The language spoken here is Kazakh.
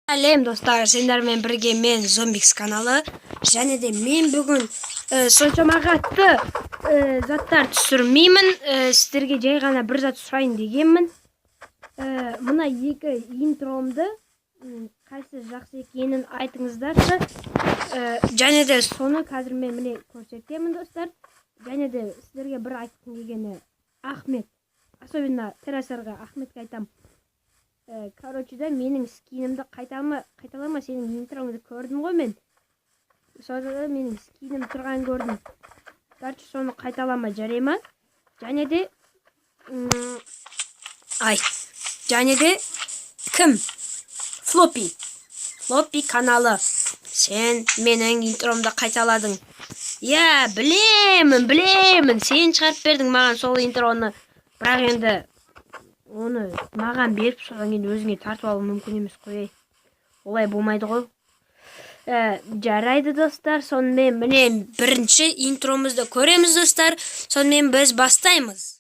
Әлем достар, сендермен бірге мен Зомбикс каналы, және де мен бүгін соншама қатты заттар түсірмеймін, сіздерге жай ғана бір зат сұрайын дегенмін. Мына екі интромды қайсы жақсы екенін айтыңыздаршы, және де соны қазір мен міне көрсетемін достар. Және де сіздерге бір айтқым келгені, Ахмет, особенно Терасарға Ахметке айтам. Короче да, менің скинімді қайталама, сенің интроңды көрдім ғой мен. Сонда менің скинім тұрған көрдім. Короче, соны қайталама, жарай ма? Және де кім? Флоппи каналы. Сен менің интромды қайталадың. Я, білемін. Сен шығарып бердің маған сол интроны. Бірақ енді оны маған беріп, содан кейін өзіңе тартып алу мүмкін емес қой. Олай болмайды ғой. Жарайды достар, сонымен міне бірінші интромызды көреміз достар. Сонымен біз бастаймыз.